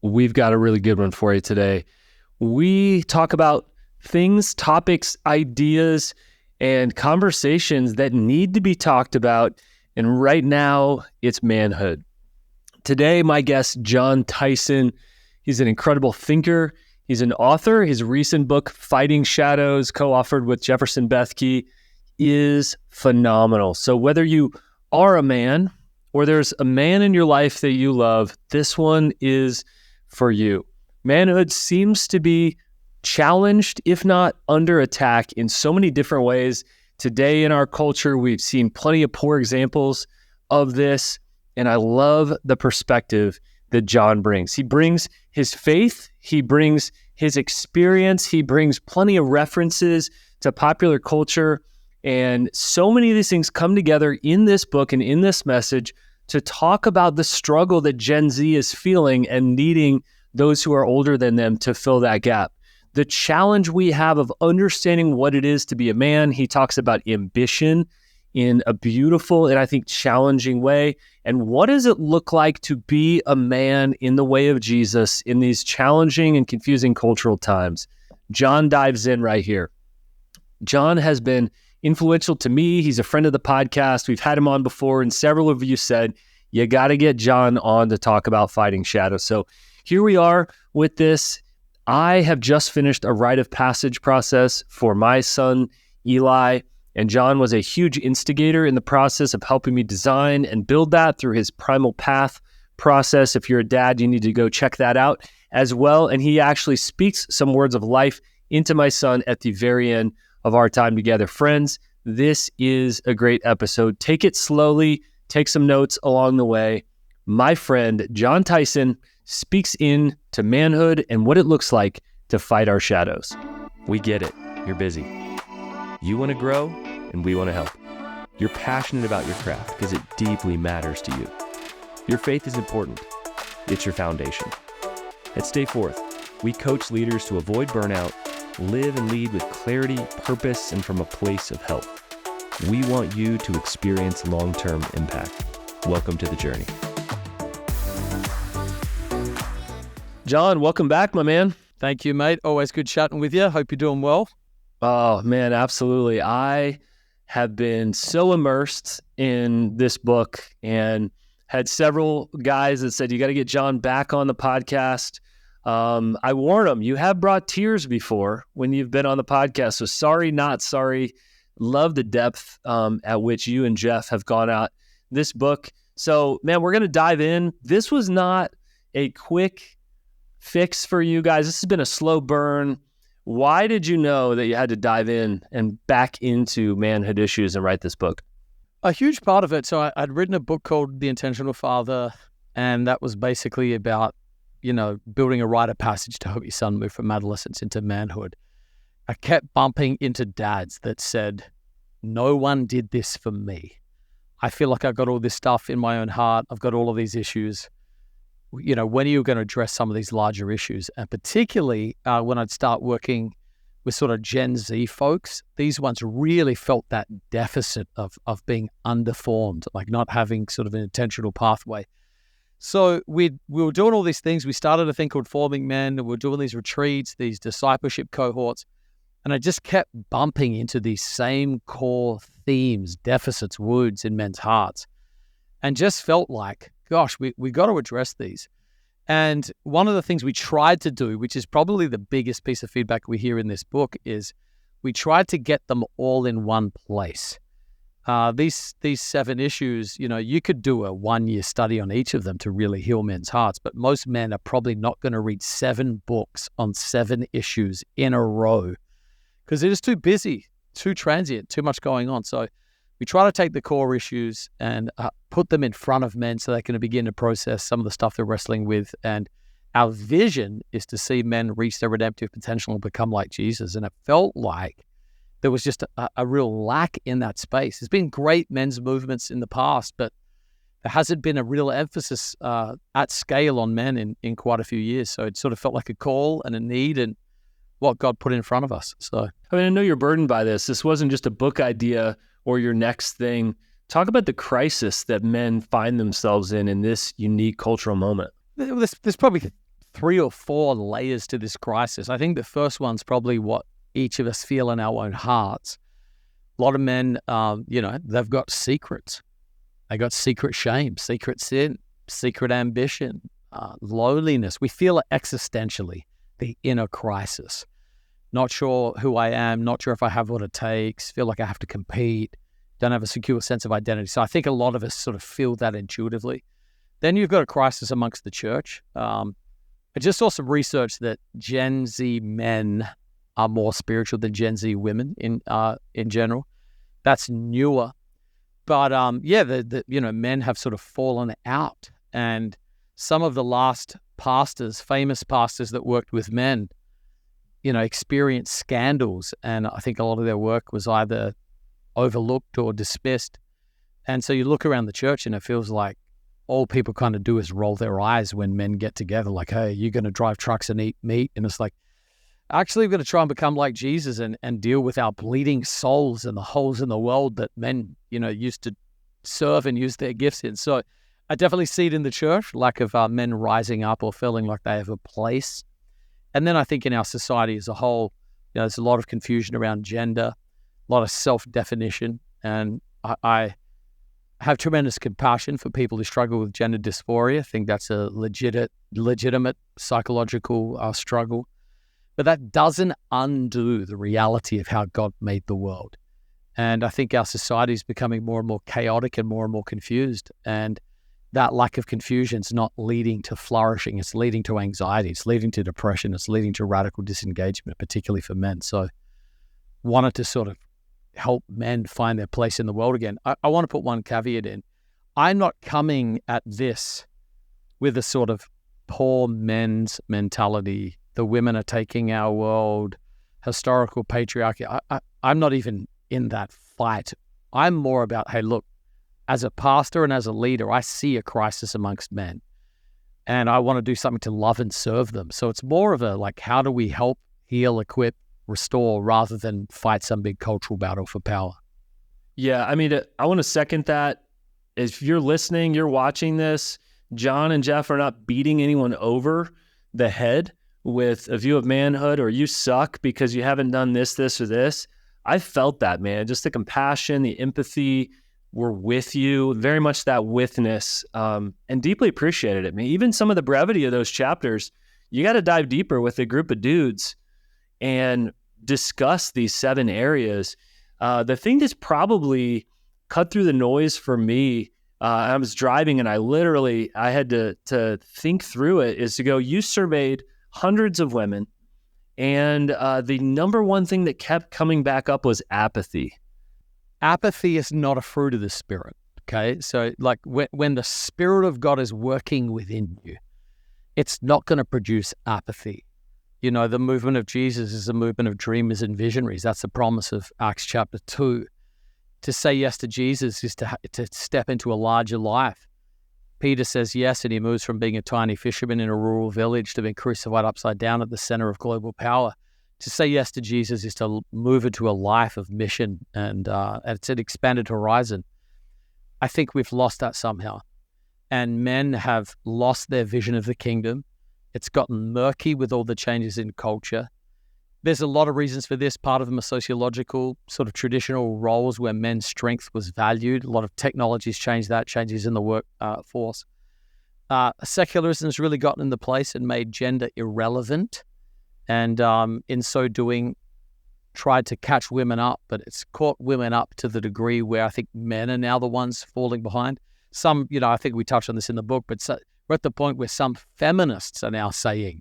we've got a really good one for you today. We talk about things, topics, ideas, and conversations that need to be talked about. And right now, it's manhood. Today, my guest, Jon Tyson, he's an incredible thinker. He's an author. His recent book, Fighting Shadows, co-authored with Jefferson Bethke, is phenomenal. So whether you are a man or there's a man in your life that you love, this one is for you. Manhood seems to be challenged, if not under attack, in so many different ways. Today in our culture, we've seen plenty of poor examples of this, and I love the perspective that Jon brings. He brings his faith, he brings his experience, he brings plenty of references to popular culture, and so many of these things come together in this book and in this message to talk about the struggle that Gen Z is feeling and needing those who are older than them to fill that gap. The challenge we have of understanding what it is to be a man. He talks about ambition in a beautiful and I think challenging way. And what does it look like to be a man in the way of Jesus in these challenging and confusing cultural times? Jon dives in right here. Jon has been influential to me. He's a friend of the podcast. We've had him on before, and several of you said, you got to get Jon on to talk about Fighting Shadows. So here we are with this. I have just finished a rite of passage process for my son, Eli, and Jon was a huge instigator in the process of helping me design and build that through his Primal Path process. If you're a dad, you need to go check that out as well. And he actually speaks some words of life into my son at the very end of our time together. Friends, this is a great episode. Take it slowly, take some notes along the way. My friend, Jon Tyson, speaks in to manhood and what it looks like to fight our shadows. We get it. You're busy. You want to grow, and we want to help. You're passionate about your craft because it deeply matters to you. Your faith is important. It's your foundation. At Stay Forth, we coach leaders to avoid burnout, live and lead with clarity, purpose, and from a place of health. We want you to experience long-term impact. Welcome to the journey. Jon, welcome back, my man. Thank you, mate. Always good chatting with you. Hope you're doing well. Oh, man, absolutely. I have been so immersed in this book and had several guys that said, you got to get Jon back on the podcast. I warn them, you have brought tears before when you've been on the podcast. So sorry, not sorry. Love the depth at which you and Jeff have gone out this book. So, man, we're going to dive in. This was not a quick fix for you guys. This has been a slow burn. Why did you know that you had to dive in and back into manhood issues and write this book? A huge part of it. So I'd written a book called The Intentional Father, and that was basically about, building a rite of passage to help your son move from adolescence into manhood. I kept bumping into dads that said, no one did this for me. I feel like I've got all this stuff in my own heart. I've got all of these issues. When are you going to address some of these larger issues? And particularly when I'd start working with sort of Gen Z folks, these ones really felt that deficit of being underformed, like not having sort of an intentional pathway. So we were doing all these things. We started a thing called Forming Men. We were doing these retreats, these discipleship cohorts, and I just kept bumping into these same core themes, deficits, wounds in men's hearts, and just felt like, gosh, we got to address these. And one of the things we tried to do, which is probably the biggest piece of feedback we hear in this book, is we tried to get them all in one place. These 7 issues, you could do a 1-year study on each of them to really heal men's hearts, but most men are probably not going to read 7 books on 7 issues in a row because it is too busy, too transient, too much going on. So we try to take the core issues and put them in front of men so they can begin to process some of the stuff they're wrestling with. And our vision is to see men reach their redemptive potential and become like Jesus. And it felt like there was just a real lack in that space. There's been great men's movements in the past, but there hasn't been a real emphasis at scale on men in quite a few years. So it sort of felt like a call and a need and what God put in front of us. So, I know you're burdened by this. This wasn't just a book idea or your next thing. Talk about the crisis that men find themselves in this unique cultural moment. There's probably 3 or 4 layers to this crisis. I think the first one's probably what each of us feel in our own hearts. A lot of men, they've got secrets. They got secret shame, secret sin, secret ambition, loneliness. We feel it existentially, the inner crisis. Not sure who I am, not sure if I have what it takes, feel like I have to compete, don't have a secure sense of identity. So I think a lot of us sort of feel that intuitively. Then you've got a crisis amongst the church. I just saw some research that Gen Z men are more spiritual than Gen Z women in general. That's newer. But men have sort of fallen out. And some of the last pastors, famous pastors that worked with men, experienced scandals. And I think a lot of their work was either overlooked or dismissed. And so you look around the church and it feels like all people kind of do is roll their eyes when men get together, like, hey, you're going to drive trucks and eat meat. And it's like, actually, we're going to try and become like Jesus and deal with our bleeding souls and the holes in the world that men, used to serve and use their gifts in. So I definitely see it in the church, lack of men rising up or feeling like they have a place. And then I think in our society as a whole, there's a lot of confusion around gender, a lot of self-definition. And I have tremendous compassion for people who struggle with gender dysphoria. I think that's a legitimate psychological struggle. But that doesn't undo the reality of how God made the world. And I think our society is becoming more and more chaotic and more confused. And that lack of confusion is not leading to flourishing. It's leading to anxiety. It's leading to depression. It's leading to radical disengagement, particularly for men. So wanted to sort of help men find their place in the world again. I want to put one caveat in. I'm not coming at this with a sort of poor men's mentality. The women are taking our world, historical patriarchy. I'm not even in that fight. I'm more about, hey, look, as a pastor and as a leader, I see a crisis amongst men and I want to do something to love and serve them. So it's more of a, like, how do we help, heal, equip, restore, rather than fight some big cultural battle for power. Yeah, I mean, I want to second that. If you're listening, you're watching this, Jon and Jeff are not beating anyone over the head with a view of manhood or you suck because you haven't done this, or this. I felt that, man. Just the compassion, the empathy. We're with you. Very much that witness, and deeply appreciated it. I mean, even some of the brevity of those chapters, you got to dive deeper with a group of dudes and discuss these 7 areas. The thing that's probably cut through the noise for me, I was driving and I had to think through it, is to go, you surveyed hundreds of women, and the number one thing that kept coming back up was apathy. Apathy is not a fruit of the Spirit, okay? So like when the Spirit of God is working within you, it's not going to produce apathy. The movement of Jesus is a movement of dreamers and visionaries. That's the promise of Acts chapter 2. To say yes to Jesus is to step into a larger life. Peter says yes, and he moves from being a tiny fisherman in a rural village to being crucified upside down at the center of global power. To say yes to Jesus is to move into a life of mission, and it's an expanded horizon. I think we've lost that somehow. And men have lost their vision of the kingdom. It's gotten murky with all the changes in culture. There's a lot of reasons for this. Part of them are sociological, sort of traditional roles where men's strength was valued. A lot of technologies changed that, changes in the workforce. Secularism has really gotten into place and made gender irrelevant. And in so doing, tried to catch women up, but it's caught women up to the degree where I think men are now the ones falling behind. Some, I think we touched on this in the book, but we're at the point where some feminists are now saying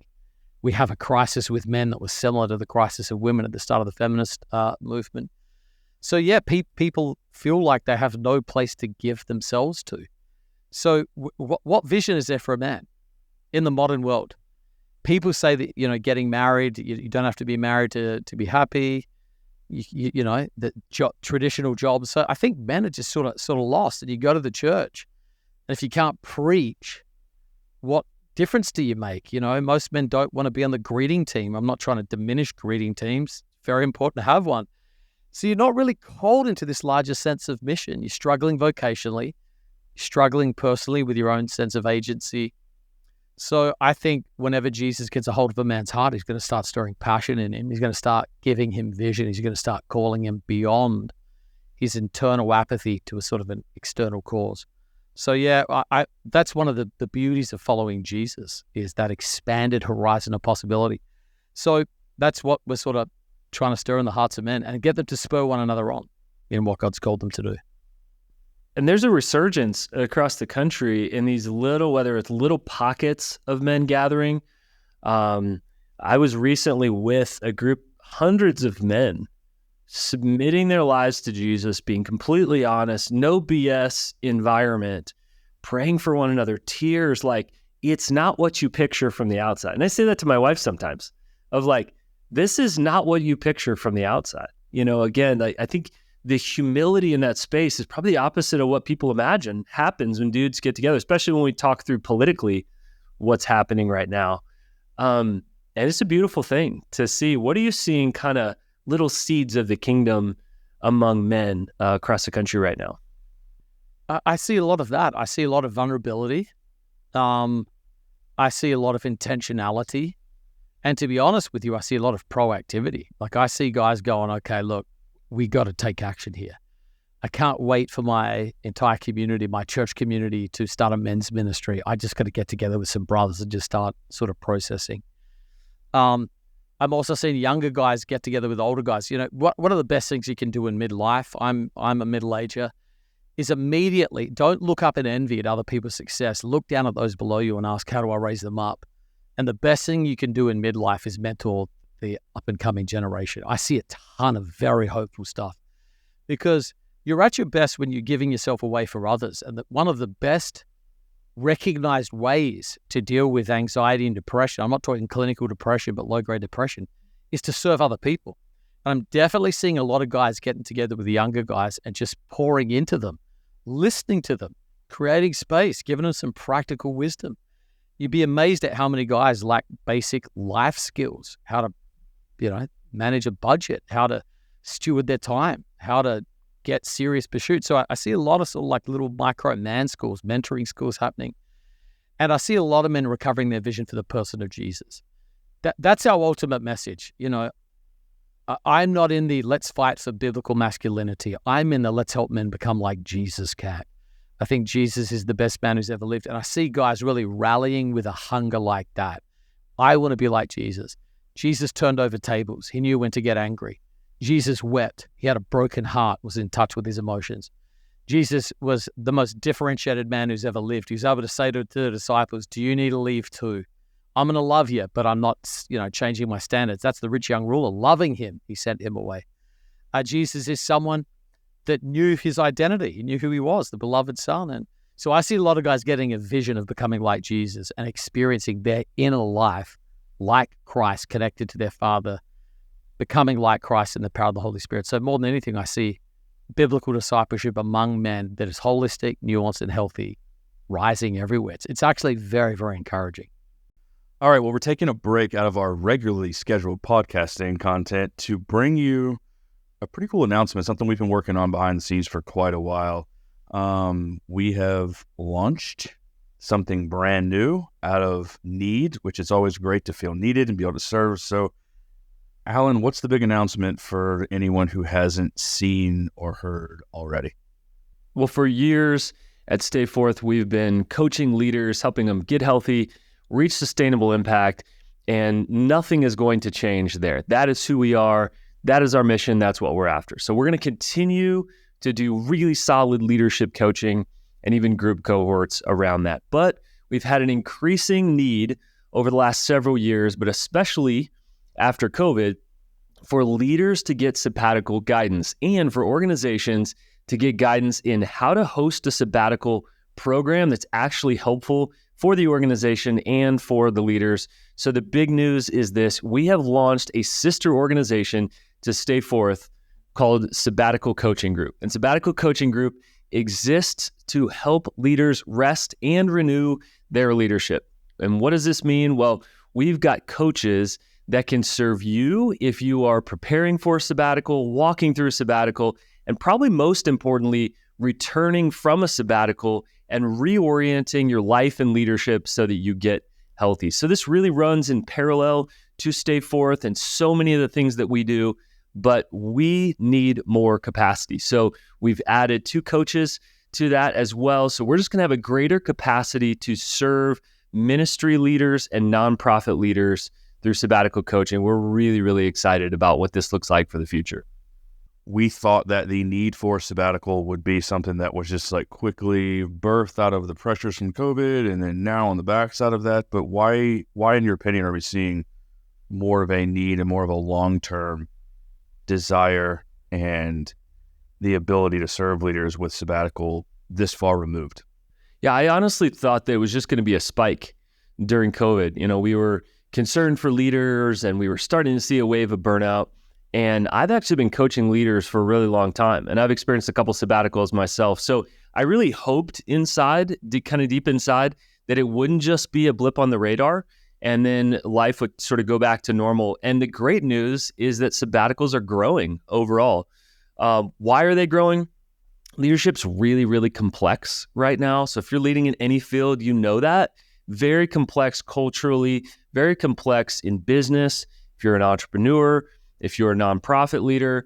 we have a crisis with men that was similar to the crisis of women at the start of the feminist movement. So yeah, people feel like they have no place to give themselves to. So what vision is there for a man in the modern world? People say that, getting married, you don't have to be married to be happy, the traditional jobs. So I think men are just sort of lost. And you go to the church, and if you can't preach, what difference do you make? Most men don't want to be on the greeting team. I'm not trying to diminish greeting teams. Very important to have one. So you're not really called into this larger sense of mission. You're struggling vocationally, struggling personally with your own sense of agency. So I think whenever Jesus gets a hold of a man's heart, he's going to start stirring passion in him. He's going to start giving him vision. He's going to start calling him beyond his internal apathy to a sort of an external cause. So yeah, I that's one of the beauties of following Jesus, is that expanded horizon of possibility. So that's what we're sort of trying to stir in the hearts of men and get them to spur one another on in what God's called them to do. And there's a resurgence across the country in these whether it's little pockets of men gathering. I was recently with a group, hundreds of men, submitting their lives to Jesus, being completely honest, no BS environment, praying for one another, tears. Like, it's not what you picture from the outside. And I say that to my wife sometimes, of like, this is not what you picture from the outside. Again, I think the humility in that space is probably the opposite of what people imagine happens when dudes get together, especially when we talk through politically what's happening right now. And it's a beautiful thing to see. What are you seeing kind of little seeds of the kingdom among men across the country right now? I see a lot of that. I see a lot of vulnerability. I see a lot of intentionality. And to be honest with you, I see a lot of proactivity. Like, I see guys going, okay, look, we got to take action here. I can't wait for my entire community, my church community, to start a men's ministry. I just got to get together with some brothers and just start sort of processing. I'm also seeing younger guys get together with older guys. What are the best things you can do in midlife? I'm a middle-ager. Is immediately, don't look up in envy at other people's success. Look down at those below you and ask, how do I raise them up? And the best thing you can do in midlife is mentor the up-and-coming generation. I see a ton of very hopeful stuff, because you're at your best when you're giving yourself away for others. And one of the best recognized ways to deal with anxiety and depression, I'm not talking clinical depression, but low-grade depression, is to serve other people. And I'm definitely seeing a lot of guys getting together with the younger guys and just pouring into them, listening to them, creating space, giving them some practical wisdom. You'd be amazed at how many guys lack basic life skills, how to, manage a budget, how to steward their time, how to get serious pursuits. So I see a lot of sort of like little micro man schools, mentoring schools happening. And I see a lot of men recovering their vision for the person of Jesus. That's our ultimate message. I'm not in the let's fight for biblical masculinity. I'm in the let's help men become like Jesus can. I think Jesus is the best man who's ever lived. And I see guys really rallying with a hunger like that. I want to be like Jesus. Jesus turned over tables. He knew when to get angry. Jesus wept. He had a broken heart, was in touch with his emotions. Jesus was the most differentiated man who's ever lived. He was able to say to the disciples, do you need to leave too? I'm going to love you, but I'm not, changing my standards. That's the rich young ruler. Loving him, he sent him away. Jesus is someone that knew his identity. He knew who he was, the beloved son. And so I see a lot of guys getting a vision of becoming like Jesus and experiencing their inner life like Christ, connected to their Father, becoming like Christ in the power of the Holy Spirit. So more than anything, I see biblical discipleship among men that is holistic, nuanced, and healthy, rising everywhere. It's actually very, very encouraging. All right, well, we're taking a break out of our regularly scheduled podcasting content to bring you a pretty cool announcement, something we've been working on behind the scenes for quite a while. We have launched something brand new out of need, which is always great to feel needed and be able to serve. So, Alan, what's the big announcement for anyone who hasn't seen or heard already? Well, for years at Stay Forth, we've been coaching leaders, helping them get healthy, reach sustainable impact, and nothing is going to change there. That is who we are. That is our mission. That's what we're after. So we're going to continue to do really solid leadership coaching and even group cohorts around that. But we've had an increasing need over the last several years, but especially after COVID, for leaders to get sabbatical guidance and for organizations to get guidance in how to host a sabbatical program that's actually helpful for the organization and for the leaders. So the big news is this: we have launched a sister organization to Stay Forth called Sabbatical Coaching Group. And Sabbatical Coaching Group exists to help leaders rest and renew their leadership. And what does this mean? Well, we've got coaches that can serve you if you are preparing for a sabbatical, walking through a sabbatical, and probably most importantly, returning from a sabbatical and reorienting your life and leadership so that you get healthy. So this really runs in parallel to Stay Forth and so many of the things that we do, but we need more capacity. So we've added 2 coaches to that as well. So we're just going to have a greater capacity to serve ministry leaders and nonprofit leaders through sabbatical coaching. We're really, really excited about what this looks like for the future. We thought that the need for sabbatical would be something that was just like quickly birthed out of the pressures from COVID, and then now on the backside of that. But why, in your opinion, are we seeing more of a need and more of a long-term desire and the ability to serve leaders with sabbatical this far removed? Yeah, I honestly thought that it was just going to be a spike during COVID. You know, we were concerned for leaders and we were starting to see a wave of burnout. And I've actually been coaching leaders for a really long time, and I've experienced a couple sabbaticals myself. So I really hoped inside, kind of deep inside, that it wouldn't just be a blip on the radar and then life would sort of go back to normal. And the great news is that sabbaticals are growing overall. Why are they growing? Leadership's really, really complex right now. So if you're leading in any field, you know that. Very complex culturally, very complex in business. If you're an entrepreneur, if you're a nonprofit leader,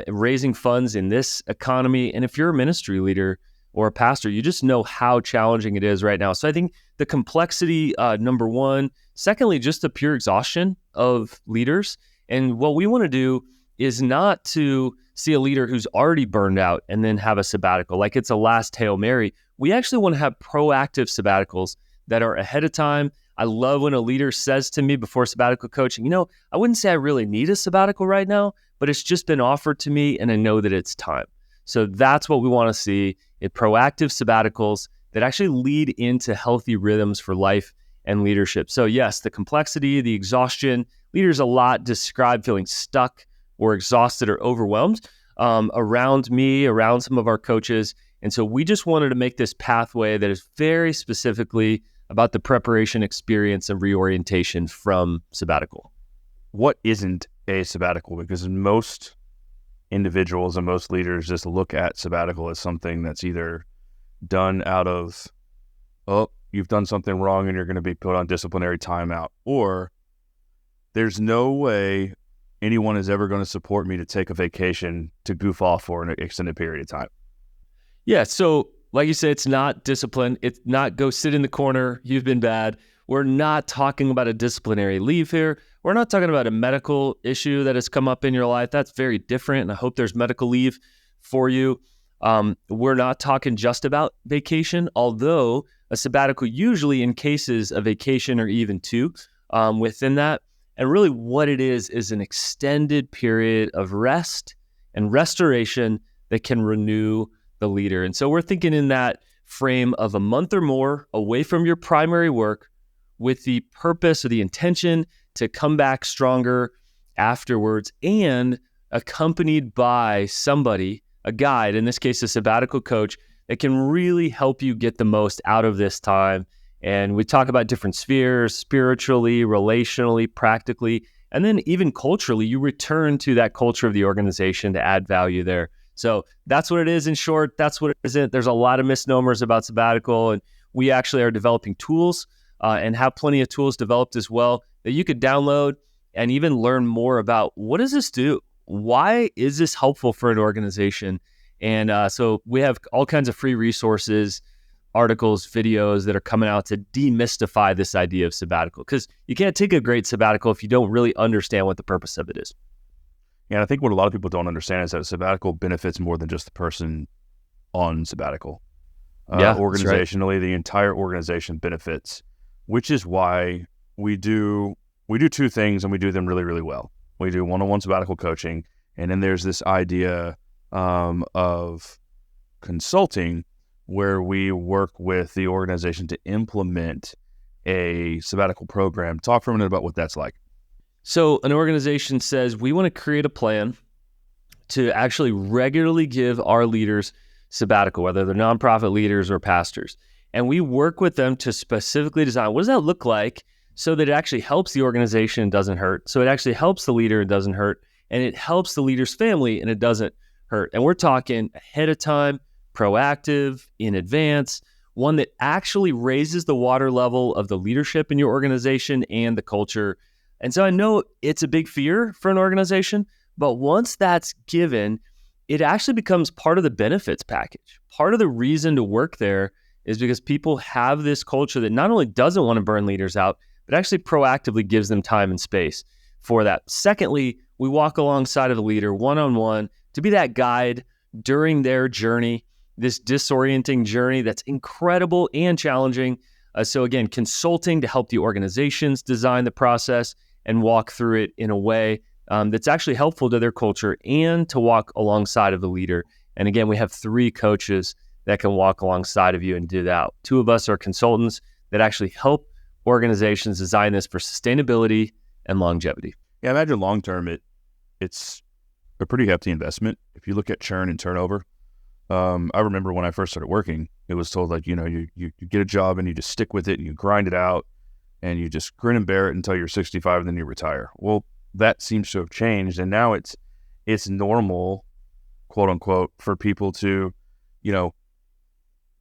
raising funds in this economy, and if you're a ministry leader or a pastor, you just know how challenging it is right now. So I think the complexity, number one. Secondly, just the pure exhaustion of leaders. And what we want to do is not to see a leader who's already burned out and then have a sabbatical, like it's a last Hail Mary. We actually want to have proactive sabbaticals that are ahead of time. I love when a leader says to me before sabbatical coaching, you know, I wouldn't say I really need a sabbatical right now, but it's just been offered to me and I know that it's time. So that's what we want to see, proactive sabbaticals that actually lead into healthy rhythms for life and leadership. So yes, the complexity, the exhaustion, leaders a lot describe feeling stuck or exhausted or overwhelmed around me, around some of our coaches. And so we just wanted to make this pathway that is very specifically about the preparation, experience, and reorientation from sabbatical. What isn't a sabbatical? Because most individuals and most leaders just look at sabbatical as something that's either done out of, oh, you've done something wrong and you're going to be put on disciplinary timeout, or there's no way anyone is ever going to support me to take a vacation to goof off for an extended period of time. Yeah, so like you said, it's not discipline. It's not go sit in the corner, you've been bad. We're not talking about a disciplinary leave here. We're not talking about a medical issue that has come up in your life. That's very different, and I hope there's medical leave for you. We're not talking just about vacation, although a sabbatical usually in cases of vacation or even 2 within that. And really what it is an extended period of rest and restoration that can renew the leader. And so we're thinking in that frame of a month or more away from your primary work with the purpose or the intention to come back stronger afterwards, and accompanied by somebody, a guide, in this case, a sabbatical coach, that can really help you get the most out of this time. And we talk about different spheres, spiritually, relationally, practically, and then even culturally, you return to that culture of the organization to add value there. So that's what it is in short. That's what it isn't. There's a lot of misnomers about sabbatical, and we actually are developing tools and have plenty of tools developed as well that you could download and even learn more about what does this do? Why is this helpful for an organization? And so we have all kinds of free resources, articles, videos that are coming out to demystify this idea of sabbatical, because you can't take a great sabbatical if you don't really understand what the purpose of it is. Yeah, and I think what a lot of people don't understand is that a sabbatical benefits more than just the person on sabbatical. Organizationally, right. The entire organization benefits, which is why we do 2 things, and we do them really, really well. We do one-on-one sabbatical coaching, and then there's this idea of consulting where we work with the organization to implement a sabbatical program. Talk for a minute about what that's like. So an organization says, we want to create a plan to actually regularly give our leaders sabbatical, whether they're nonprofit leaders or pastors. And we work with them to specifically design, what does that look like so that it actually helps the organization and doesn't hurt, so it actually helps the leader and doesn't hurt, and it helps the leader's family and it doesn't hurt. And we're talking ahead of time, proactive, in advance. one that actually raises the water level of the leadership in your organization and the culture. And so I know it's a big fear for an organization, but once that's given, it actually becomes part of the benefits package. Part of the reason to work there is because people have this culture that not only doesn't want to burn leaders out, but actually proactively gives them time and space for that. Secondly, we walk alongside of the leader one-on-one to be that guide during their journey, this disorienting journey that's incredible and challenging. So again, consulting to help the organizations design the process and walk through it in a way that's actually helpful to their culture and to walk alongside of the leader. And again, we have 3 coaches that can walk alongside of you and do that. 2 of us are consultants that actually help organizations design this for sustainability and longevity. Yeah, imagine long term, it's a pretty hefty investment. If you look at churn and turnover, I remember when I first started working, it was told like, you get a job and you just stick with it and you grind it out and you just grin and bear it until you're 65 and then you retire. Well, that seems to have changed, and now it's normal, quote unquote, for people to,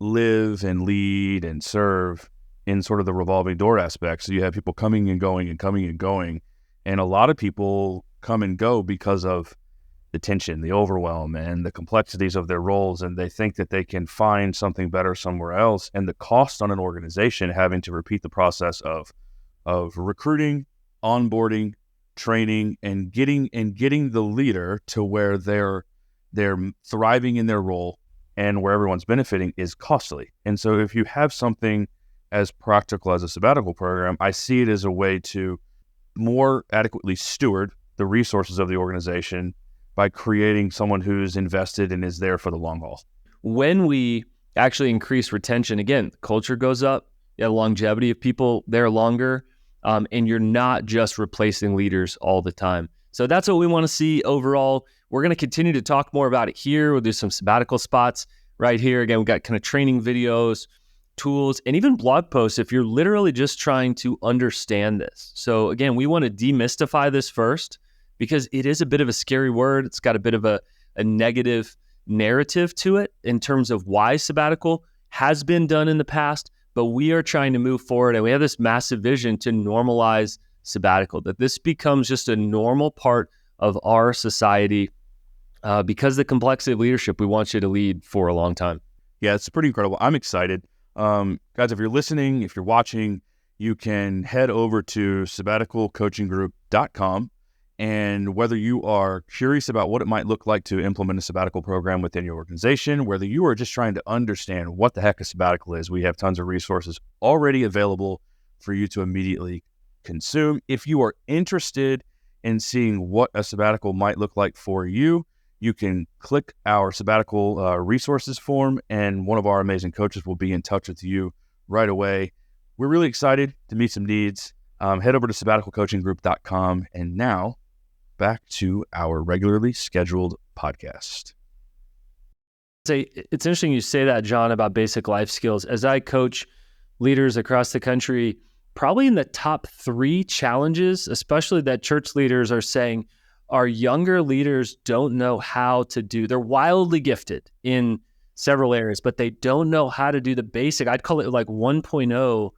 live and lead and serve in sort of the revolving door aspect. So you have people coming and going and coming and going, and a lot of people come and go because of the tension, the overwhelm, and the complexities of their roles, and they think that they can find something better somewhere else. And the cost on an organization having to repeat the process of recruiting, onboarding, training, and getting the leader to where they're thriving in their role and where everyone's benefiting is costly. And so if you have something as practical as a sabbatical program, I see it as a way to more adequately steward the resources of the organization by creating someone who's invested and is there for the long haul. When we actually increase retention, again, culture goes up, longevity of people there longer, and you're not just replacing leaders all the time. So that's what we want to see overall. We're going to continue to talk more about it here. We'll do some sabbatical spots right here. Again, we've got kind of training videos, tools, and even blog posts if you're literally just trying to understand this. So again, we want to demystify this first because it is a bit of a scary word. It's got a bit of a negative narrative to it in terms of why sabbatical has been done in the past, but we are trying to move forward, and we have this massive vision to normalize sabbatical, that this becomes just a normal part of our society because the complexity of leadership, we want you to lead for a long time. Yeah, it's pretty incredible. I'm excited. Guys, if you're listening, if you're watching, you can head over to sabbaticalcoachinggroup.com. And whether you are curious about what it might look like to implement a sabbatical program within your organization, whether you are just trying to understand what the heck a sabbatical is, we have tons of resources already available for you to immediately consume. If you are interested in seeing what a sabbatical might look like for you, you can click our sabbatical resources form, and one of our amazing coaches will be in touch with you right away. We're really excited to meet some needs. Head over to sabbaticalcoachinggroup.com. And now, back to our regularly scheduled podcast. It's interesting you say that, John, about basic life skills. As I coach leaders across the country, probably in the top 3 challenges, especially that church leaders are saying, our younger leaders don't know how to do. They're wildly gifted in several areas, but they don't know how to do the basic. I'd call it like 1.0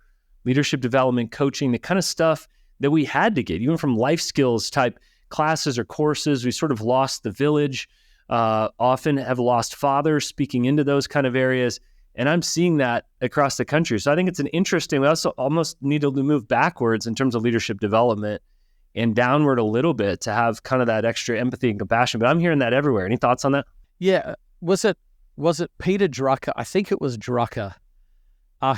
leadership development coaching, the kind of stuff that we had to get, even from life skills type classes or courses. We sort of lost the village, often have lost fathers speaking into those kind of areas. And I'm seeing that across the country. So I think it's an interesting, we also almost need to move backwards in terms of leadership development and downward a little bit to have kind of that extra empathy and compassion. But I'm hearing that everywhere. Any thoughts on that? Yeah. Was it Peter Drucker? I think it was Drucker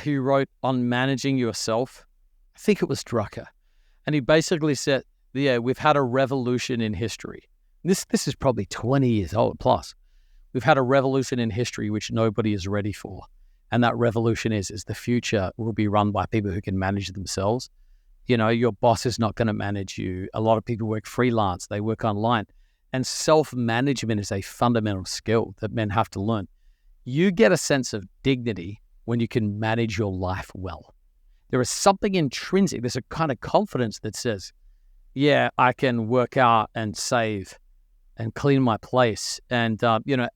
who wrote on managing yourself. I think it was Drucker. And he basically said, yeah, we've had a revolution in history. This is probably 20 years old plus. We've had a revolution in history which nobody is ready for. And that revolution is the future will be run by people who can manage themselves. Your boss is not going to manage you. A lot of people work freelance. They work online. And self-management is a fundamental skill that men have to learn. You get a sense of dignity when you can manage your life well. There is something intrinsic. There's a kind of confidence that says, yeah, I can work out and save and clean my place. And,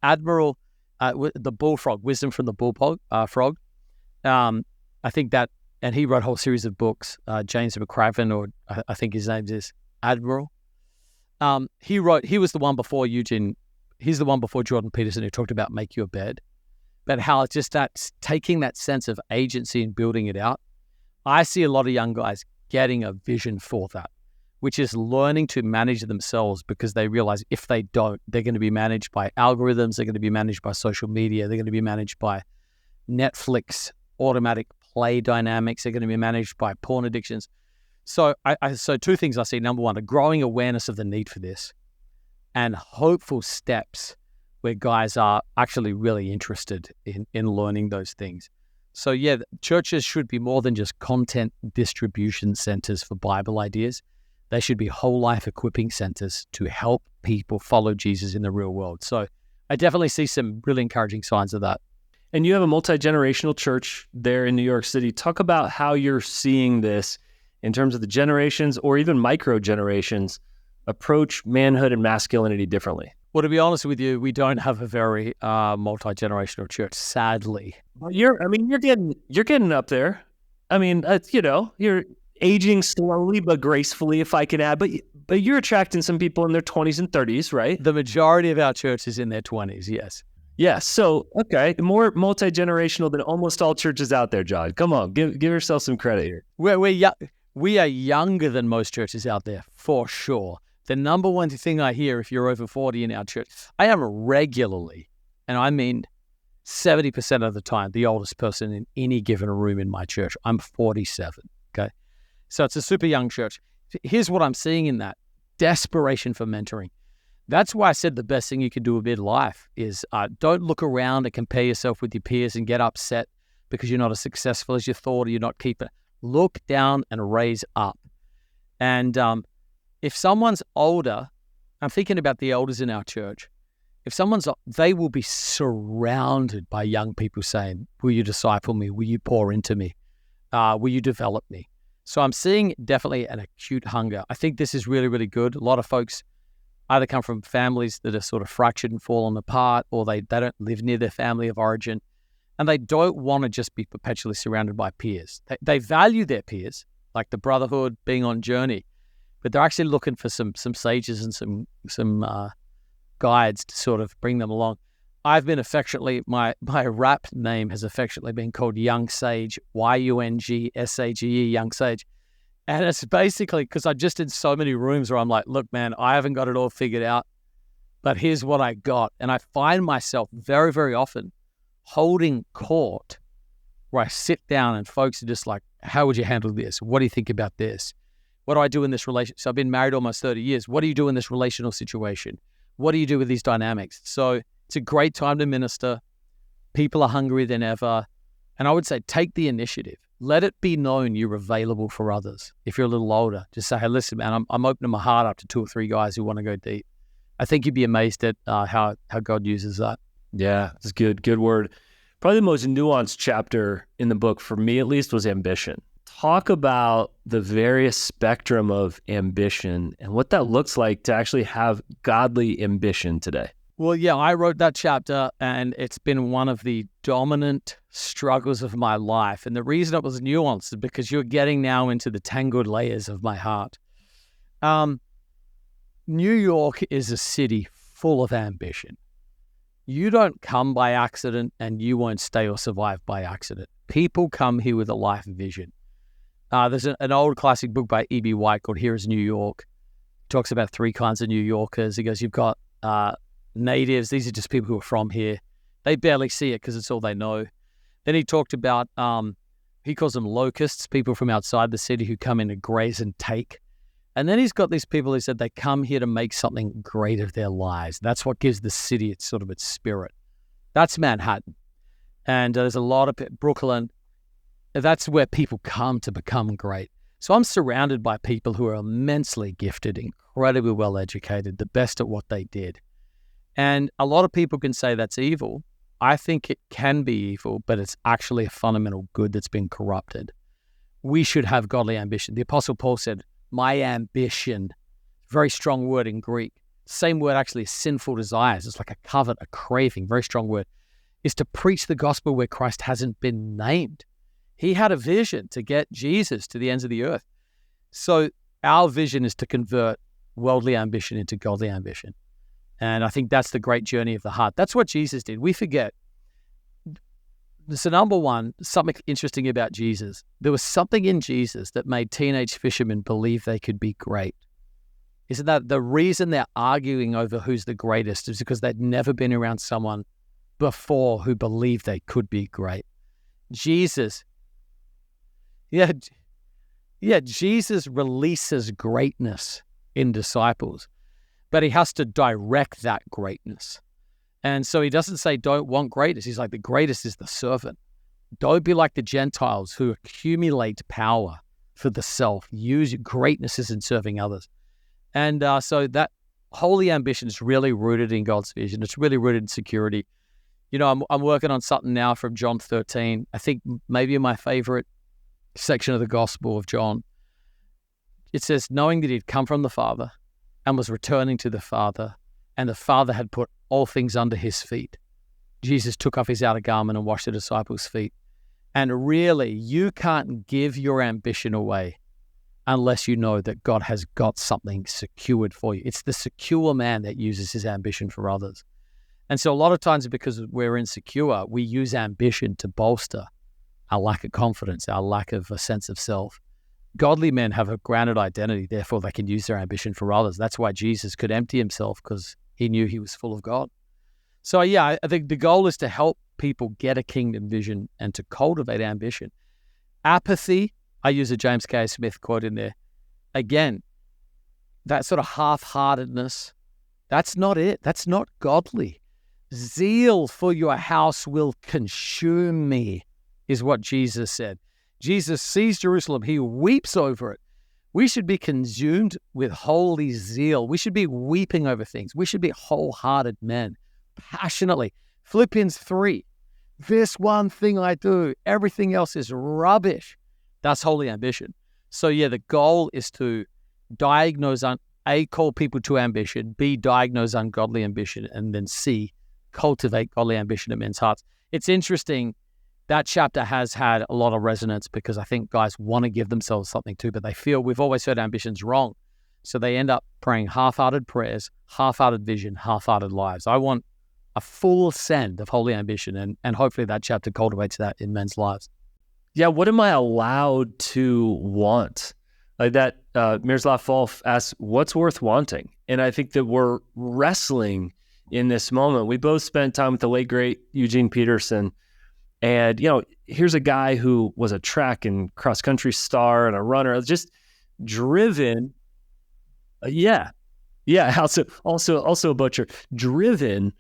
Admiral, the bullfrog, wisdom from the bullfrog, frog, I think that, and he wrote a whole series of books, James McCraven, or I think his name is Admiral. He was the one before Eugene, he's the one before Jordan Peterson who talked about make your bed, but how it's just that taking that sense of agency and building it out. I see a lot of young guys getting a vision for that, which is learning to manage themselves, because they realize if they don't, they're going to be managed by algorithms, they're going to be managed by social media, they're going to be managed by Netflix, automatic play dynamics, they're going to be managed by porn addictions. So so two things I see. Number one, a growing awareness of the need for this, and hopeful steps where guys are actually really interested in learning those things. So yeah, churches should be more than just content distribution centers for Bible ideas. They should be whole life equipping centers to help people follow Jesus in the real world. So I definitely see some really encouraging signs of that. And you have a multi-generational church there in New York City. Talk about how you're seeing this in terms of the generations or even micro-generations approach manhood and masculinity differently. Well, to be honest with you, we don't have a very multi-generational church, sadly. You're getting up there. I mean, you're aging slowly but gracefully, if I can add. But you're attracting some people in their 20s and 30s, right? The majority of our church is in their 20s, yes. Yeah. So, okay, more multi-generational than almost all churches out there, John. Come on, give yourself some credit here. We are younger than most churches out there, for sure. The number one thing I hear if you're over 40 in our church, I am regularly, and I mean 70% of the time, the oldest person in any given room in my church. I'm 47, okay? So it's a super young church. Here's what I'm seeing in that: desperation for mentoring. That's why I said the best thing you can do with midlife is don't look around and compare yourself with your peers and get upset because you're not as successful as you thought or you're not keeping. Look down and raise up. And if someone's older, I'm thinking about the elders in our church. If they will be surrounded by young people saying, will you disciple me? Will you pour into me? Will you develop me? So I'm seeing definitely an acute hunger. I think this is really, really good. A lot of folks either come from families that are sort of fractured and fallen apart, or they don't live near their family of origin, and they don't want to just be perpetually surrounded by peers. They value their peers, like the brotherhood, being on journey, but they're actually looking for some sages and some guides to sort of bring them along. I've been affectionately, my rap name has affectionately been called Young Sage, YUNGSAGE, Young Sage. And it's basically because I'm just in so many rooms where I'm like, look, man, I haven't got it all figured out, but here's what I got. And I find myself very, very often holding court where I sit down and folks are just like, how would you handle this? What do you think about this? What do I do in this relationship? So I've been married almost 30 years. What do you do in this relational situation? What do you do with these dynamics? So it's a great time to minister. People are hungrier than ever. And I would say take the initiative. Let it be known you're available for others. If you're a little older, just say, hey, listen, man, I'm opening my heart up to 2 or 3 guys who want to go deep. I think you'd be amazed at how God uses that. Yeah, it's good word. Probably the most nuanced chapter in the book, for me at least, was ambition. Talk about the various spectrum of ambition and what that looks like to actually have godly ambition today. Well, yeah, I wrote that chapter, and it's been one of the dominant struggles of my life. And the reason it was nuanced is because you're getting now into the tangled layers of my heart. New York is a city full of ambition. You don't come by accident, and you won't stay or survive by accident. People come here with a life vision. There's an old classic book by E.B. White called Here is New York. It talks about 3 kinds of New Yorkers. He goes, you've got natives. These are just people who are from here. They barely see it because it's all they know. Then he talked about, he calls them locusts, people from outside the city who come in to graze and take. And then he's got these people who said they come here to make something great of their lives. That's what gives the city its spirit. That's Manhattan. And there's a lot of Brooklyn. That's where people come to become great. So I'm surrounded by people who are immensely gifted, incredibly well educated, the best at what they did. And a lot of people can say that's evil. I think it can be evil, but it's actually a fundamental good that's been corrupted. We should have godly ambition. The Apostle Paul said, my ambition, very strong word in Greek. Same word actually is sinful desires. It's like a covet, a craving, very strong word, is to preach the gospel where Christ hasn't been named. He had a vision to get Jesus to the ends of the earth. So our vision is to convert worldly ambition into godly ambition. And I think that's the great journey of the heart. That's what Jesus did. We forget. So number one, something interesting about Jesus. There was something in Jesus that made teenage fishermen believe they could be great. Isn't that the reason they're arguing over who's the greatest is because they'd never been around someone before who believed they could be great. Jesus, Jesus releases greatness in disciples, but he has to direct that greatness. And so he doesn't say don't want greatness. He's like, the greatest is the servant. Don't be like the Gentiles who accumulate power for the self. Use greatness is in serving others. And so that holy ambition is really rooted in God's vision. It's really rooted in security. You know, I'm working on something now from John 13. I think maybe my favorite section of the Gospel of John. It says, knowing that he'd come from the Father and was returning to the Father, and the Father had put all things under his feet. Jesus took off his outer garment and washed the disciples' feet. And really, you can't give your ambition away unless you know that God has got something secured for you. It's the secure man that uses his ambition for others. And so a lot of times, because we're insecure, we use ambition to bolster our lack of confidence, our lack of a sense of self. Godly men have a grounded identity, therefore they can use their ambition for others. That's why Jesus could empty himself, because he knew he was full of God. So yeah, I think the goal is to help people get a kingdom vision and to cultivate ambition. Apathy, I use a James K. Smith quote in there. Again, that sort of half-heartedness, that's not it. That's not godly. Zeal for your house will consume me, is what Jesus said. Jesus sees Jerusalem. He weeps over it. We should be consumed with holy zeal. We should be weeping over things. We should be wholehearted men, passionately. Philippians 3, this one thing I do, everything else is rubbish. That's holy ambition. So yeah, the goal is to diagnose, A, call people to ambition, B, diagnose ungodly ambition, and then C, cultivate godly ambition in men's hearts. It's interesting. That chapter has had a lot of resonance because I think guys want to give themselves something too, but they feel we've always heard ambition's wrong. So they end up praying half-hearted prayers, half-hearted vision, half-hearted lives. I want a full send of holy ambition, and hopefully that chapter cultivates that in men's lives. Yeah, what am I allowed to want? Like that, Miroslav Volf asks, what's worth wanting? And I think that we're wrestling in this moment. We both spent time with the late, great Eugene Peterson. And, you know, here's a guy who was a track and cross-country star and a runner, just driven. Also a butcher, driven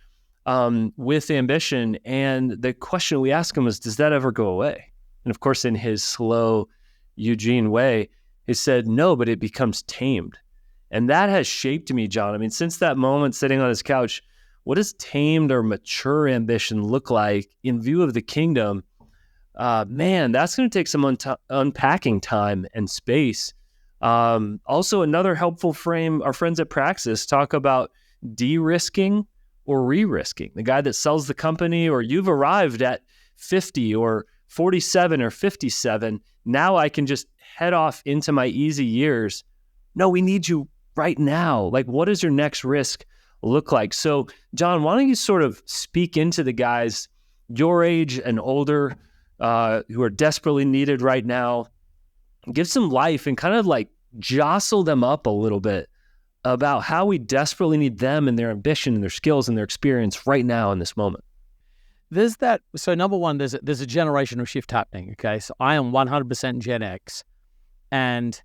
with ambition. And the question we ask him is, does that ever go away? And of course, in his slow Eugene way, he said, no, but it becomes tamed. And that has shaped me, John. I mean, since that moment sitting on his couch, what does tamed or mature ambition look like in view of the kingdom? Man, that's going to take some unpacking time and space. Also, another helpful frame, our friends at Praxis talk about de-risking or re-risking. The guy that sells the company, or you've arrived at 50 or 47 or 57. Now I can just head off into my easy years. No, we need you right now. Like, what does your next risk look like? So, John, why don't you sort of speak into the guys your age and older who are desperately needed right now, give some life and kind of like jostle them up a little bit about how we desperately need them and their ambition and their skills and their experience right now in this moment. There's that. So number one, there's a generational shift happening. Okay, so I am 100% Gen X, and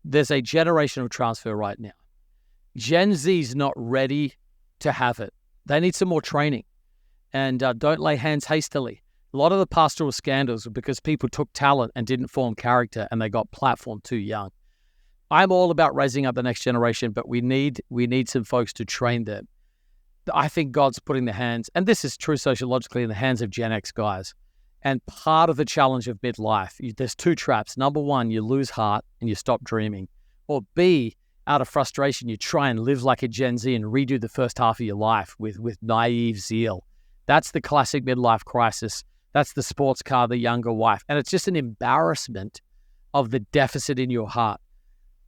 there's a generational transfer right now. Gen Z's not ready to have it. They need some more training, and don't lay hands hastily. A lot of the pastoral scandals were because people took talent and didn't form character, and they got platformed too young. I'm all about raising up the next generation, but we need some folks to train them. I think God's putting the hands, and this is true sociologically, in the hands of Gen X guys. And part of the challenge of midlife, there's two traps. Number one, you lose heart and you stop dreaming. Or B, out of frustration, you try and live like a Gen Z and redo the first half of your life with naive zeal. That's the classic midlife crisis That's the sports car, the younger wife. And it's just an embarrassment of the deficit in your heart.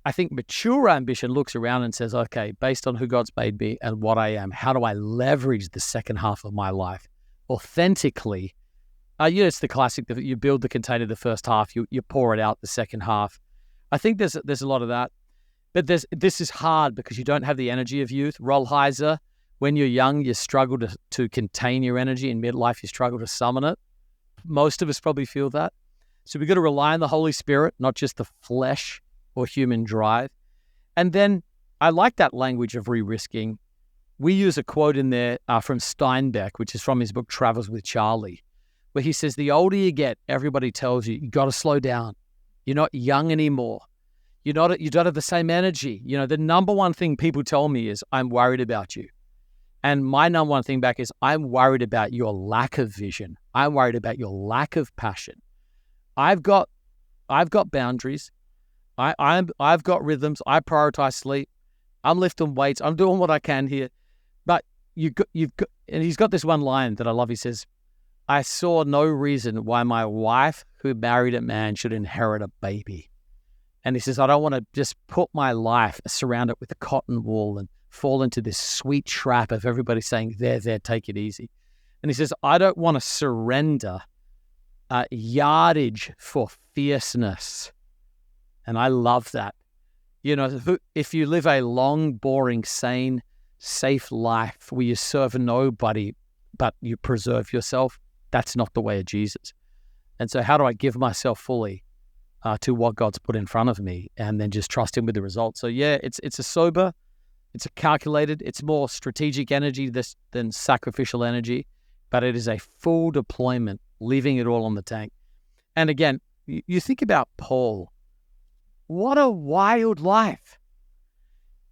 I think mature ambition looks around and says, okay, based on who God's made me and what I am, how do I leverage the second half of my life authentically? It's the classic that you build the container the first half, you pour it out the second half. I think there's a lot of that. But this is hard because you don't have the energy of youth. Rollheiser, when you're young, you struggle to contain your energy. In midlife, you struggle to summon it. Most of us probably feel that. So we've got to rely on the Holy Spirit, not just the flesh or human drive. And then I like that language of re-risking. We use a quote in there from Steinbeck, which is from his book, Travels with Charlie, where he says, the older you get, everybody tells you got to slow down. You're not young anymore. You don't have the same energy. The number one thing people tell me is, I'm worried about you. And my number one thing back is, I'm worried about your lack of vision. I'm worried about your lack of passion. I've got boundaries. I've got rhythms. I prioritize sleep. I'm lifting weights. I'm doing what I can here. But and he's got this one line that I love. He says, I saw no reason why my wife who married a man should inherit a baby. And he says, I don't want to just put my life, surround it with a cotton wool and fall into this sweet trap of everybody saying, there, take it easy. And he says, I don't want to surrender yardage for fierceness. And I love that. If you live a long, boring, sane, safe life where you serve nobody, but you preserve yourself, that's not the way of Jesus. And so how do I give myself fully to what God's put in front of me and then just trust him with the results? So yeah, it's a sober, it's a calculated, it's more strategic energy than sacrificial energy, but it is a full deployment, leaving it all on the tank. And again, you think about Paul. What a wild life.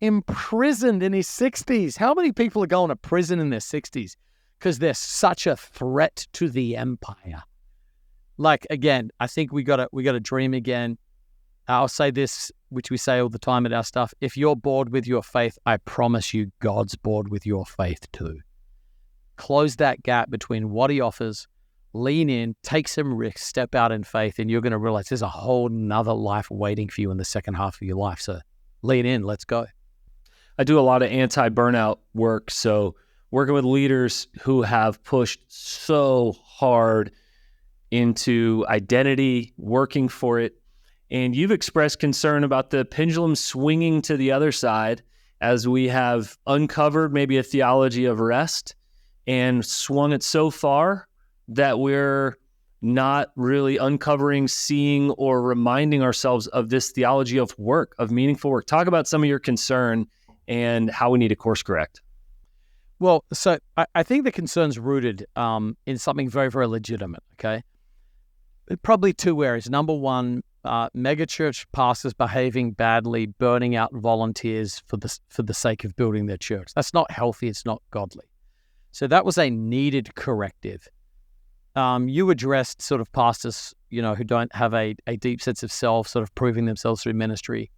Imprisoned in his 60s. How many people are going to prison in their 60s? Because they're such a threat to the empire. Like, again, I think we got to dream again. I'll say this, which we say all the time at our stuff. If you're bored with your faith, I promise you God's bored with your faith too. Close that gap between what he offers, lean in, take some risks, step out in faith, and you're going to realize there's a whole nother life waiting for you in the second half of your life. So lean in, let's go. I do a lot of anti-burnout work. So working with leaders who have pushed so hard into identity, working for it. And you've expressed concern about the pendulum swinging to the other side as we have uncovered maybe a theology of rest and swung it so far that we're not really uncovering, seeing, or reminding ourselves of this theology of work, of meaningful work. Talk about some of your concern and how we need to course correct. Well, so I think the concern's rooted in something very, very legitimate, okay? Probably two areas. Number one, megachurch pastors behaving badly, burning out volunteers for the sake of building their church. That's not healthy. It's not godly. So that was a needed corrective. You addressed sort of pastors, who don't have a deep sense of self, sort of proving themselves through ministry.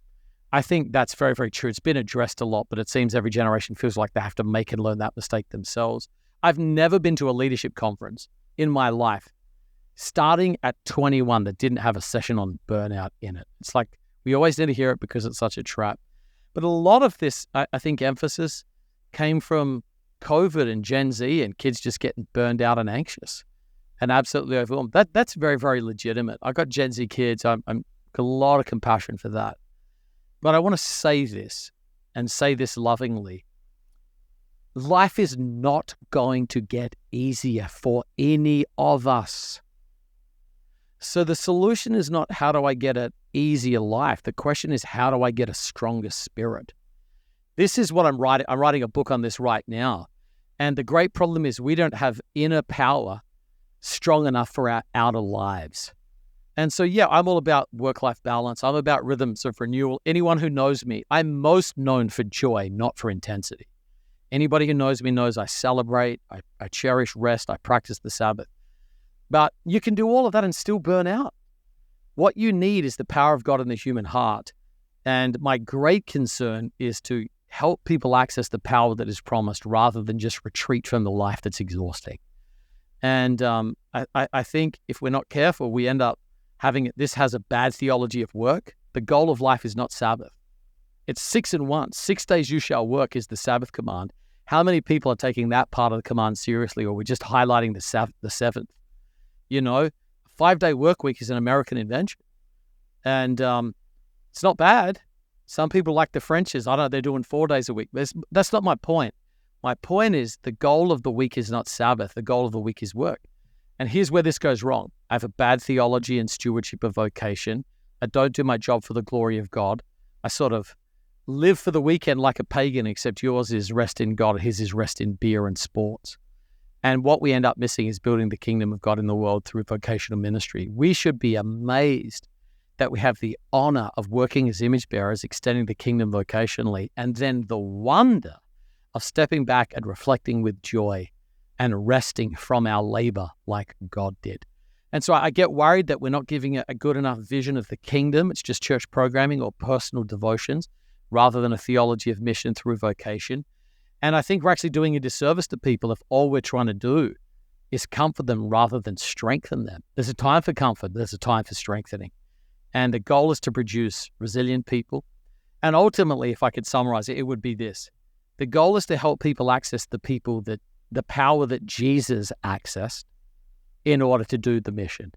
I think that's very, very true. It's been addressed a lot, but it seems every generation feels like they have to make and learn that mistake themselves. I've never been to a leadership conference in my life, starting at 21, that didn't have a session on burnout in it. It's like we always need to hear it because it's such a trap. But a lot of this, I think, emphasis came from COVID and Gen Z and kids just getting burned out and anxious and absolutely overwhelmed. That's very, very legitimate. I got Gen Z kids. I'm got a lot of compassion for that. But I want to say this and say this lovingly. Life is not going to get easier for any of us. So the solution is not how do I get an easier life? The question is how do I get a stronger spirit? This is what I'm writing. I'm writing a book on this right now. And the great problem is we don't have inner power strong enough for our outer lives. And so, yeah, I'm all about work-life balance. I'm about rhythms of renewal. Anyone who knows me, I'm most known for joy, not for intensity. Anybody who knows me knows I celebrate, I cherish rest, I practice the Sabbath. But you can do all of that and still burn out. What you need is the power of God in the human heart. And my great concern is to help people access the power that is promised rather than just retreat from the life that's exhausting. And I think if we're not careful, we end up having this has a bad theology of work. The goal of life is not Sabbath. It's 6 and 1. 6 days you shall work is the Sabbath command. How many people are taking that part of the command seriously, or we're just highlighting the seventh? You know, 5-day work week is an American invention. And it's not bad. Some people like the Frenches. I don't know, they're doing 4 days a week. That's not my point. My point is the goal of the week is not Sabbath. The goal of the week is work. And here's where this goes wrong. I have a bad theology and stewardship of vocation. I don't do my job for the glory of God. I sort of live for the weekend like a pagan, except yours is rest in God, his is rest in beer and sports. And what we end up missing is building the kingdom of God in the world through vocational ministry. We should be amazed that we have the honor of working as image bearers, extending the kingdom vocationally, and then the wonder of stepping back and reflecting with joy and resting from our labor like God did. And so I get worried that we're not giving a good enough vision of the kingdom. It's just church programming or personal devotions rather than a theology of mission through vocation. And I think we're actually doing a disservice to people if all we're trying to do is comfort them rather than strengthen them. There's a time for comfort, there's a time for strengthening. And the goal is to produce resilient people. And ultimately, if I could summarize it, it would be this. The goal is to help people access the power that Jesus accessed in order to do the mission.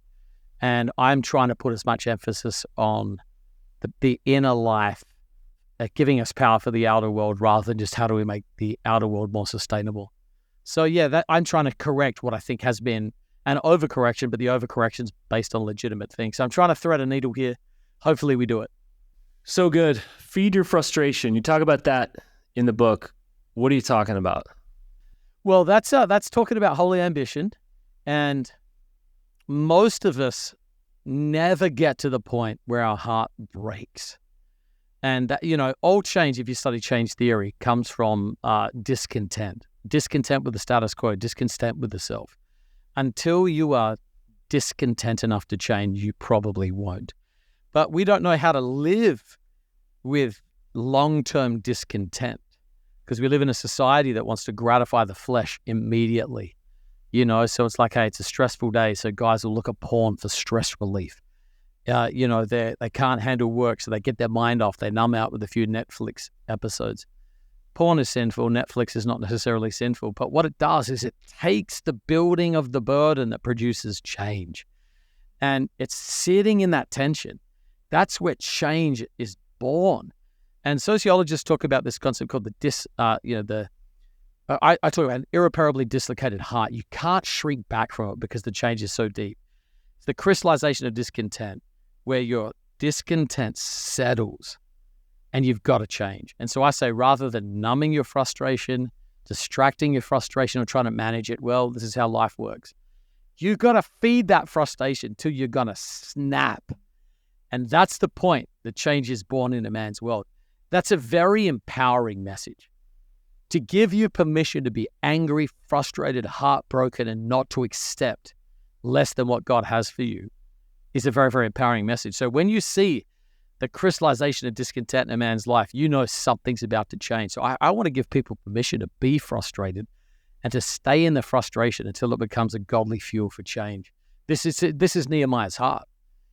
And I'm trying to put as much emphasis on the inner life, giving us power for the outer world rather than just how do we make the outer world more sustainable. So yeah, I'm trying to correct what I think has been an overcorrection, but the overcorrection's based on legitimate things. So I'm trying to thread a needle here. Hopefully we do it. So good. Feed your frustration. You talk about that in the book. What are you talking about? Well, that's talking about holy ambition. And most of us never get to the point where our heart breaks. And that, all change, if you study change theory, comes from discontent. Discontent with the status quo, discontent with the self. Until you are discontent enough to change, you probably won't. But we don't know how to live with long-term discontent because we live in a society that wants to gratify the flesh immediately. So it's like, hey, it's a stressful day, so guys will look at porn for stress relief. They can't handle work, so they get their mind off. They numb out with a few Netflix episodes. Porn is sinful. Netflix is not necessarily sinful. But what it does is it takes the building of the burden that produces change. And it's sitting in that tension. That's where change is born. And sociologists talk about this concept called I talk about an irreparably dislocated heart. You can't shrink back from it because the change is so deep. It's the crystallization of discontent, where your discontent settles and you've got to change. And so I say, rather than numbing your frustration, distracting your frustration or trying to manage it, well, this is how life works. You've got to feed that frustration till you're going to snap. And that's the point. The change is born in a man's world. That's a very empowering message. To give you permission to be angry, frustrated, heartbroken, and not to accept less than what God has for you is a very, very empowering message. So when you see the crystallization of discontent in a man's life, you know something's about to change. So I want to give people permission to be frustrated and to stay in the frustration until it becomes a godly fuel for change. This is Nehemiah's heart.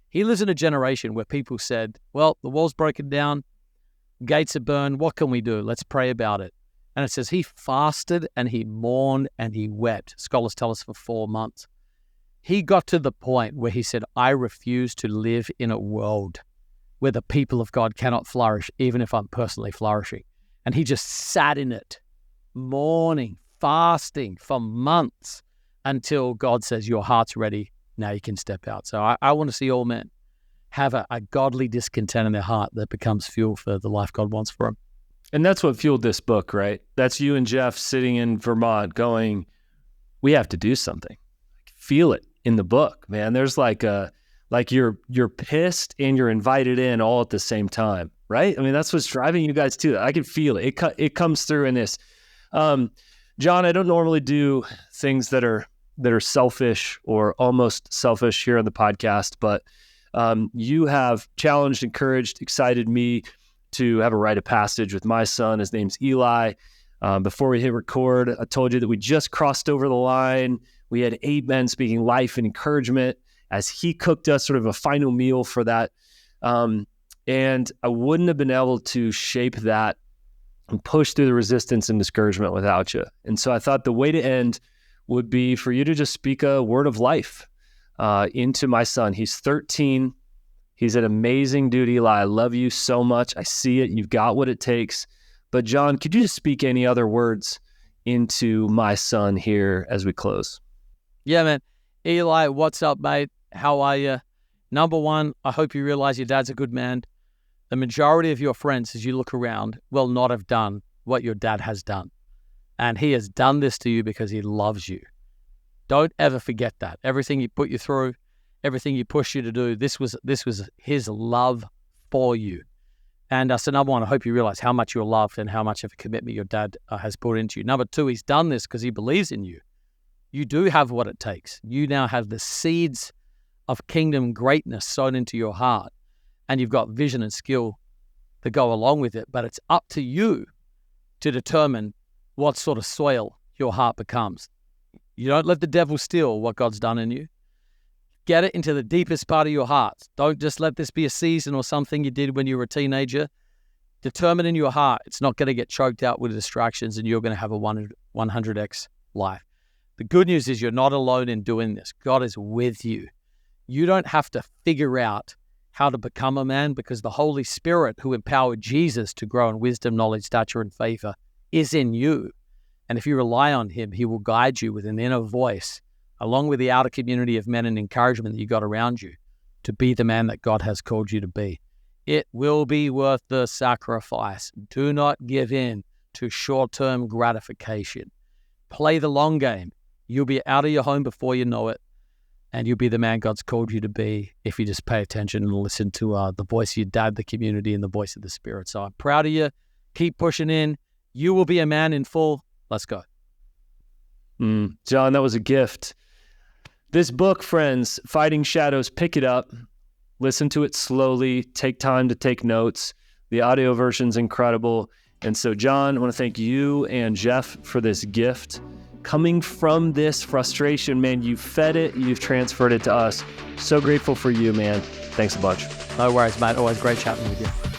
He lives in a generation where people said, well, the wall's broken down, gates are burned, what can we do? Let's pray about it. And it says he fasted and he mourned and he wept. Scholars tell us for 4 months. He got to the point where he said, I refuse to live in a world where the people of God cannot flourish, even if I'm personally flourishing. And he just sat in it, mourning, fasting for months until God says, your heart's ready, now you can step out. So I want to see all men have a godly discontent in their heart that becomes fuel for the life God wants for them. And that's what fueled this book, right? That's you and Jeff sitting in Vermont going, we have to do something. Feel it in the book, man. There's like you're pissed and you're invited in all at the same time, right? I mean, that's what's driving you guys too. I can feel it. It comes through in this. Jon, I don't normally do things that are selfish or almost selfish here on the podcast, but you have challenged, encouraged, excited me to have a rite of passage with my son. His name's Eli. Before we hit record, I told you that we just crossed over the line. We had 8 men speaking life and encouragement as he cooked us sort of a final meal for that. And I wouldn't have been able to shape that and push through the resistance and discouragement without you. And so I thought the way to end would be for you to just speak a word of life into my son. He's 13. He's an amazing dude, Eli. I love you so much. I see it. You've got what it takes. But Jon, could you just speak any other words into my son here as we close? Yeah, man. Eli, what's up, mate? How are you? Number one, I hope you realize your dad's a good man. The majority of your friends, as you look around, will not have done what your dad has done. And he has done this to you because he loves you. Don't ever forget that. Everything he put you through, everything he pushed you to do, this was his love for you. And so number one, I hope you realize how much you're loved and how much of a commitment your dad has put into you. Number two, he's done this because he believes in you. You do have what it takes. You now have the seeds of kingdom greatness sown into your heart. And you've got vision and skill to go along with it. But it's up to you to determine what sort of soil your heart becomes. You don't let the devil steal what God's done in you. Get it into the deepest part of your heart. Don't just let this be a season or something you did when you were a teenager. Determine in your heart it's not going to get choked out with distractions and you're going to have a 100x life. The good news is you're not alone in doing this. God is with you. You don't have to figure out how to become a man because the Holy Spirit who empowered Jesus to grow in wisdom, knowledge, stature, and favor is in you. And if you rely on him, he will guide you with an inner voice, along with the outer community of men and encouragement that you got around you, to be the man that God has called you to be. It will be worth the sacrifice. Do not give in to short-term gratification. Play the long game. You'll be out of your home before you know it, and you'll be the man God's called you to be if you just pay attention and listen to the voice of your dad, the community, and the voice of the Spirit. So I'm proud of you. Keep pushing in. You will be a man in full. Let's go. Jon, that was a gift. This book, friends, Fighting Shadows, pick it up. Listen to it slowly. Take time to take notes. The audio version's incredible. And so, Jon, I want to thank you and Jeff for this gift. Coming from this frustration, man, you fed it, you've transferred it to us. So grateful for you, man. Thanks a bunch. No worries, mate. Always great chatting with you.